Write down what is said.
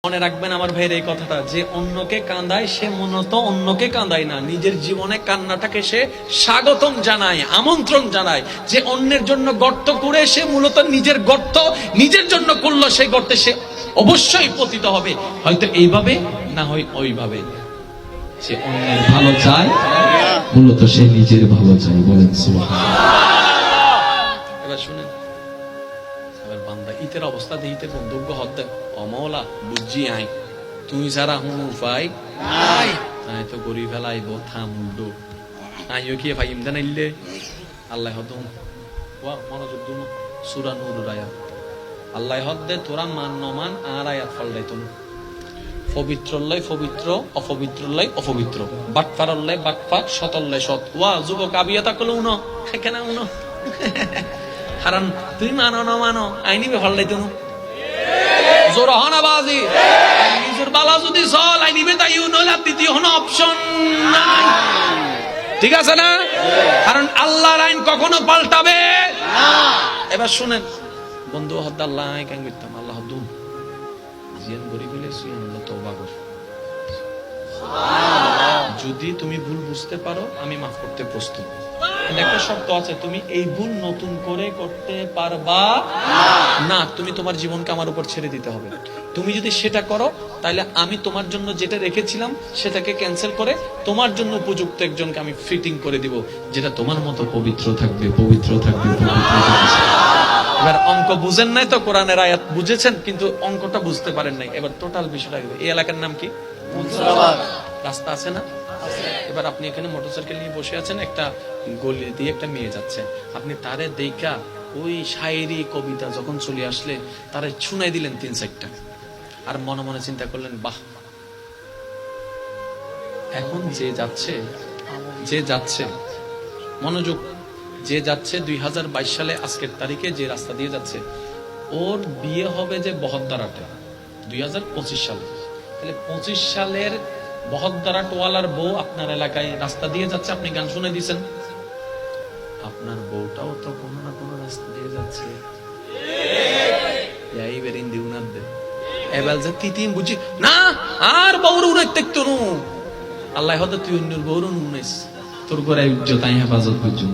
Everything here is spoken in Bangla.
মনে রাখবেন আমার ভাইয়ের এই কথাটা, যে অন্যকে কাঁদায় সে মূলত অন্যকে কাঁদায় না, নিজের জীবনে কান্নাটাকে সে স্বাগতম জানায়, আমন্ত্রণ জানায়। যে অন্যের জন্য গর্ত করে সে মূলত নিজের গর্ত নিজের জন্য করলো, সেই গর্তে সে অবশ্যই পতিত হবে, হয়তো এইভাবে না হয় ওইভাবে। যে অন্যের ভালো চায় মূলত সে নিজের ভালো চায়। বলেন সুবহানাল্লাহ। এবার শুনেন, এবার বান্দা ইতের অবস্থা দিয়ে ইতের বন্ধুজ্ঞ হদ দেয়, অমলা বুঝছি আই তুই যারা হুন উপায় নাই, তাই তো গরি ফেলাইব থামুন্ডু আইও কি ভাই ইমদান ইল্লে আল্লাহ হদ ওয়া মনোযোগ দুন সূরা নূর আয়াত আল্লাহ হদ দে তোরা মান নমান আর আয়াত ফল দেয় তুমি পবিত্রল্লাই পবিত্র, অপবিত্রল্লাই অপবিত্র, বাটফারল্লাই বাটফার, সতল্লাই সৎ। ওয়া যুবক আবিয়াতা কল উনো কেনা উনো কারণ তুই মানো না মানো আইনিবে ফল দেয় তুমি জোর হনাবাজি নিজের বালা যদি চল আইনিবে তাই নইলে দ্বিতীয় কোনো অপশন নাই। ঠিক আছে না? কারণ আল্লাহর আইন কখনো পাল্টাবে না। এবার শুনেন বন্ধু হদ্দ আল্লাহ কেন করতাম আল্লাহ হদ্দুন জিয়ান গরিব হলে সুয়ান আল্লাহ তওবা কর। যদি তুমি ভুল বুঝতে পারো আমি মাফ করতে প্রস্তুত। একটা শর্ত আছে, তুমি এই ভুল নতুন করে করতে পারবা না, তুমি তোমার জীবনকে আমার উপর ছেড়ে দিতে হবে। তুমি যদি সেটা করো তাহলে আমি তোমার জন্য যেটা রেখেছিলাম সেটাকে ক্যান্সেল করে তোমার জন্য উপযুক্ত একজনকে আমি ফিটিং করে দিব, যেটা তোমার মতো পবিত্র থাকবে, পবিত্র থাকবে, পবিত্র থাকবে। এবার অঙ্ক বুঝেন নাই তো, কোরআনের আয়াত বুঝেছেন কিন্তু অঙ্কটা বুঝতে পারেন নাই। এবার টোটাল বিষয়টা, এই এলাকার নাম কি? রাস্তা আছে না? এবার আপনি এখানে মোটরসাইকেল নিয়ে বসে আছেন, একটা গলি দিয়ে একটা মেয়ে যাচ্ছে, আপনি তারে দেখা ওই শায়েরি কবিতা যখন চলে আসলে তারে শুনাই দিলেন 3-4টা, আর মনে মনে চিন্তা করলেন বাহ, এখন যে যাচ্ছে মনোযোগ, যে যাচ্ছে 2022 সালে আজকের তারিখে যে রাস্তা দিয়ে যাচ্ছে, ওর বিয়ে হবে যে বহদ্দারাটে 2025 সালে, তাহলে 25 সালের বহদ্দারা টোয়ালার বউ আপনার এলাকায় রাস্তা দিয়ে যাচ্ছে, আপনি গান শুনে দিয়েছেন, আপনার বউটাও তো কোনো না কোনো রাস্তা দিয়ে যাচ্ছে। এবার যে তিতিম বুঝি না আর বউর উড়াইতে তনু আল্লাহ হয়তো তুই অন্যের বউর উন্নইস তোর করে ইজ্জত হেফাজত বুঝুন।